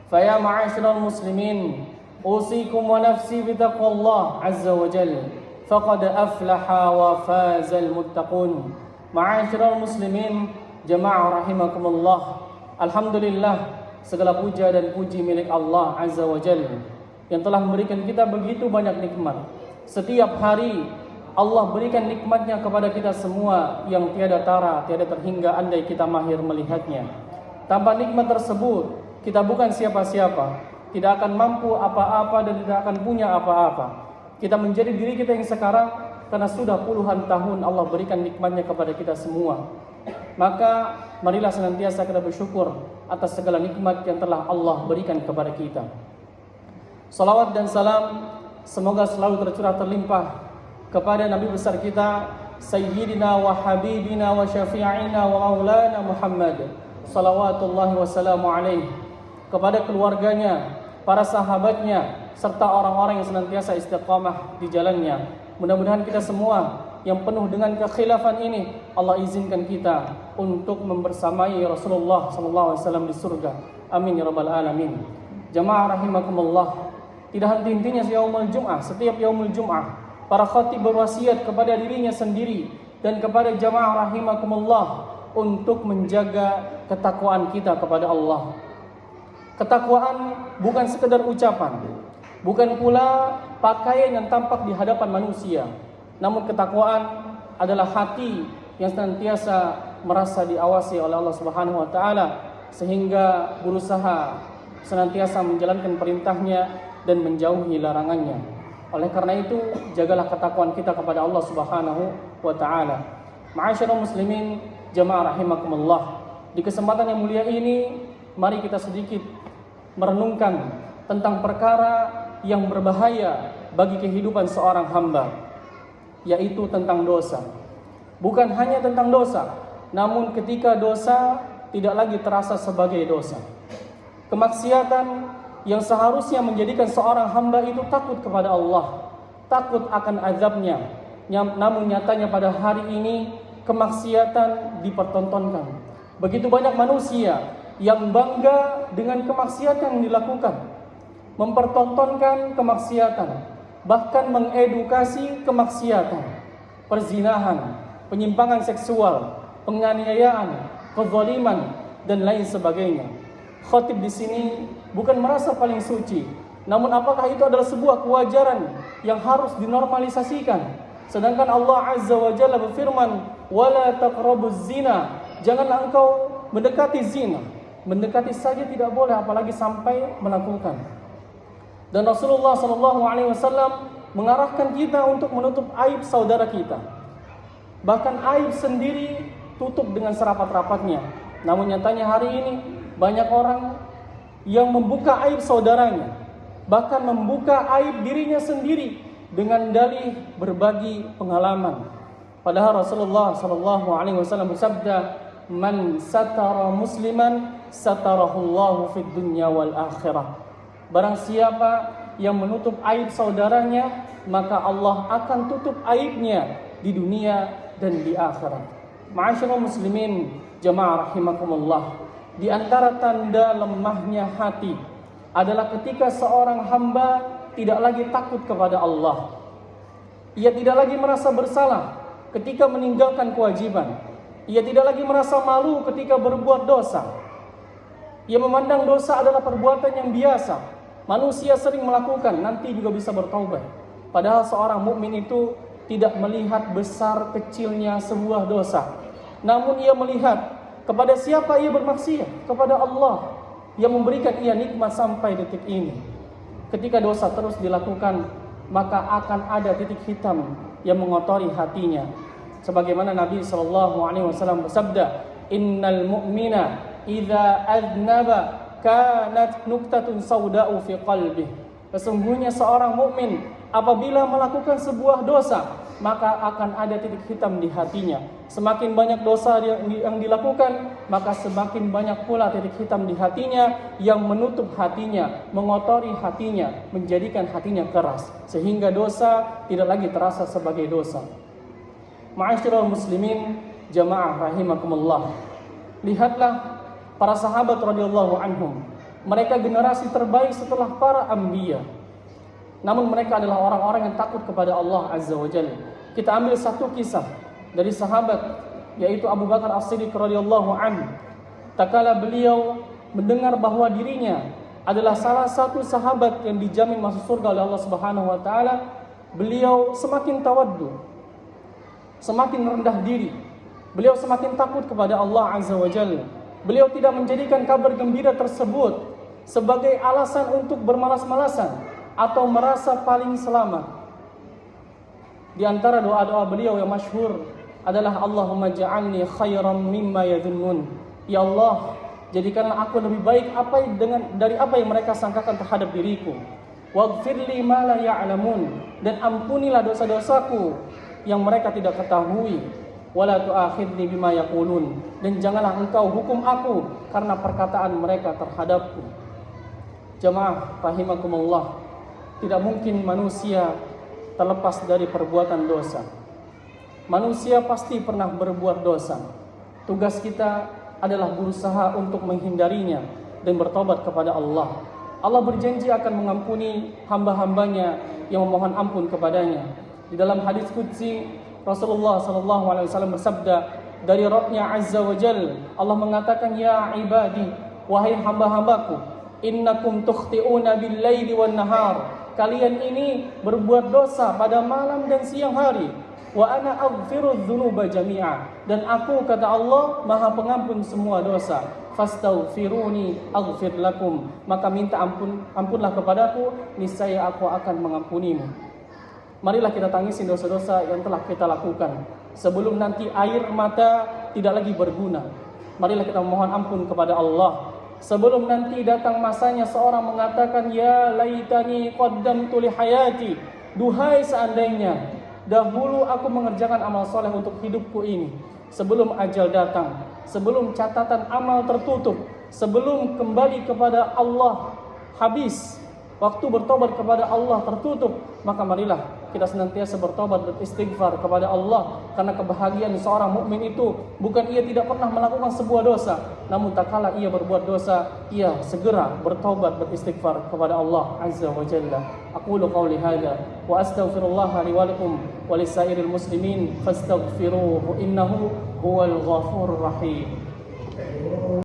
فيا معاشر المسلمين أوصيكم ونفسي بتقوى الله عز وجل فقد أفلح وفاز المتقون. معاشر المسلمين jamaah rahimakumullah. Alhamdulillah, segala puja dan puji milik Allah Azza wa Jalla yang telah memberikan kita begitu banyak nikmat. Setiap hari Allah berikan nikmatnya kepada kita semua yang tiada tara, tiada terhingga andai kita mahir melihatnya. Tanpa nikmat tersebut, kita bukan siapa-siapa, tidak akan mampu apa-apa dan tidak akan punya apa-apa. Kita menjadi diri kita yang sekarang karena sudah puluhan tahun Allah berikan nikmatnya kepada kita semua. Maka marilah senantiasa kita bersyukur atas segala nikmat yang telah Allah berikan kepada kita. Salawat dan salam semoga selalu tercurah terlimpah kepada Nabi besar kita, Sayyidina wa Habibina wa Syafi'ina wa Maulana Muhammad salawatullahi wassalamu alaihi, kepada keluarganya, para sahabatnya, serta orang-orang yang senantiasa istiqamah di jalannya. Mudah-mudahan kita semua yang penuh dengan kekhilafan ini Allah izinkan kita untuk membersamai Rasulullah SAW di surga. Amin ya rabbal alamin. Jamaah rahimakumullah, tidak henti-hentinya yaumul Jum'ah, setiap yaumul Jum'ah para khatib berwasiat kepada dirinya sendiri dan kepada jamaah rahimakumullah untuk menjaga ketakwaan kita kepada Allah. Ketakwaan bukan sekedar ucapan, bukan pula pakaian yang tampak di hadapan manusia. Namun ketakwaan adalah hati yang senantiasa merasa diawasi oleh Allah Subhanahu wa taala sehingga berusaha senantiasa menjalankan perintahnya dan menjauhi larangannya. Oleh karena itu, jagalah ketakwaan kita kepada Allah Subhanahu wa taala. Ma'asyiral muslimin, jamaah rahimakumullah. Di kesempatan yang mulia ini, mari kita sedikit merenungkan tentang perkara yang berbahaya bagi kehidupan seorang hamba, yaitu tentang dosa. Bukan hanya tentang dosa, namun ketika dosa tidak lagi terasa sebagai dosa. Kemaksiatan yang seharusnya menjadikan seorang hamba itu takut kepada Allah, takut akan azabnya. Namun nyatanya pada hari ini kemaksiatan dipertontonkan. Begitu banyak manusia yang bangga dengan kemaksiatan yang dilakukan, mempertontonkan kemaksiatan, bahkan mengedukasi kemaksiatan, perzinahan, penyimpangan seksual, penganiayaan, kezaliman dan lain sebagainya. Khatib di sini bukan merasa paling suci, namun apakah itu adalah sebuah kewajaran yang harus dinormalisasikan? Sedangkan Allah Azza wa Jalla berfirman, "Wala taqrabuz zina." Janganlah engkau mendekati zina. Mendekati saja tidak boleh, apalagi sampai melakukan. Dan Rasulullah SAW mengarahkan kita untuk menutup aib saudara kita. Bahkan aib sendiri tutup dengan serapat-rapatnya. Namun nyatanya hari ini banyak orang yang membuka aib saudaranya, bahkan membuka aib dirinya sendiri dengan dalih berbagi pengalaman. Padahal Rasulullah SAW bersabda, "Man satara musliman satarahullahu fid dunya wal akhirah." Barang siapa yang menutup aib saudaranya, maka Allah akan tutup aibnya di dunia dan di akhirat. Ma'asyiral muslimin, jamaah rahimakumullah, di antara tanda lemahnya hati adalah ketika seorang hamba tidak lagi takut kepada Allah. Ia tidak lagi merasa bersalah ketika meninggalkan kewajiban. Ia tidak lagi merasa malu ketika berbuat dosa. Ia memandang dosa adalah perbuatan yang biasa. Manusia sering melakukan, nanti juga bisa bertaubat. Padahal seorang mukmin itu tidak melihat besar kecilnya sebuah dosa. Namun ia melihat kepada siapa ia bermaksiat, kepada Allah yang memberikan ia nikmat sampai detik ini. Ketika dosa terus dilakukan, maka akan ada titik hitam yang mengotori hatinya. Sebagaimana Nabi SAW bersabda, "Innal mu'mina idza adnaba kanat nuktatun sauda'u fi qalbih." Sesungguhnya seorang mukmin apabila melakukan sebuah dosa, maka akan ada titik hitam di hatinya. Semakin banyak dosa yang dilakukan, maka semakin banyak pula titik hitam di hatinya yang menutup hatinya, mengotori hatinya, menjadikan hatinya keras, sehingga dosa tidak lagi terasa sebagai dosa. Ma'asyiral muslimin, jamaah rahimakumullah. Lihatlah para sahabat radhiyallahu anhum. Mereka generasi terbaik setelah para anbiya. Namun mereka adalah orang-orang yang takut kepada Allah Azza wa Jalla. Kita ambil satu kisah dari sahabat, yaitu Abu Bakar As-Siddiq radhiyallahu anhu. Tatkala beliau mendengar bahwa dirinya adalah salah satu sahabat yang dijamin masuk surga oleh Allah Subhanahu wa taala, beliau semakin tawaddu, semakin rendah diri. Beliau semakin takut kepada Allah Azza wa Jalla. Beliau tidak menjadikan kabar gembira tersebut sebagai alasan untuk bermalas-malasan atau merasa paling selamat. Di antara doa-doa beliau yang masyhur adalah Allahumma ja'alni khairan mimma yadhunnun. Ya Allah, jadikanlah aku lebih baik dari apa yang mereka sangkakan terhadap diriku. Waghfirli ma la ya'lamun, dan ampunilah dosa-dosaku yang mereka tidak ketahui. Wala tu'akhidni bima yaqulun, dan janganlah engkau hukum aku karena perkataan mereka terhadapku. Jamaah rahimakumullah, tidak mungkin manusia terlepas dari perbuatan dosa. Manusia pasti pernah berbuat dosa. Tugas kita adalah berusaha untuk menghindarinya dan bertobat kepada Allah. Allah berjanji akan mengampuni hamba-hambanya yang memohon ampun kepadanya. Di dalam hadis qudsi Rasulullah SAW bersabda dari Rabbnya Azza wa Jal, Allah mengatakan, ya ibadi, wahai hamba-hambaku, innakum tukhti'una bil-laili wan-nahar. Kalian ini berbuat dosa pada malam dan siang hari. Wa ana aghfiru dzunuba jami'a, dan aku, kata Allah, Maha Pengampun semua dosa. Fastaghfiruni aghfir lakum, maka minta ampunlah kepadaku, niscaya aku akan mengampunimu. Marilah kita tangisin dosa-dosa yang telah kita lakukan sebelum nanti air mata tidak lagi berguna. Marilah kita memohon ampun kepada Allah sebelum nanti datang masanya seorang mengatakan, ya laitani qaddamtu li hayati, duhai seandainya dahulu aku mengerjakan amal soleh untuk hidupku ini, sebelum ajal datang, sebelum catatan amal tertutup, sebelum kembali kepada Allah habis, waktu bertobat kepada Allah tertutup. Maka marilah kita senantiasa bertobat, beristighfar kepada Allah, karena kebahagiaan seorang mukmin itu bukan ia tidak pernah melakukan sebuah dosa, namun tak kala ia berbuat dosa, ia segera bertobat, beristighfar kepada Allah Azza wa Jalla. Aqulu qawli hadza wa astaghfirullah li wa lakum wa lisairil muslimin fastaghfiruhu innahu huwal ghafurur rahim.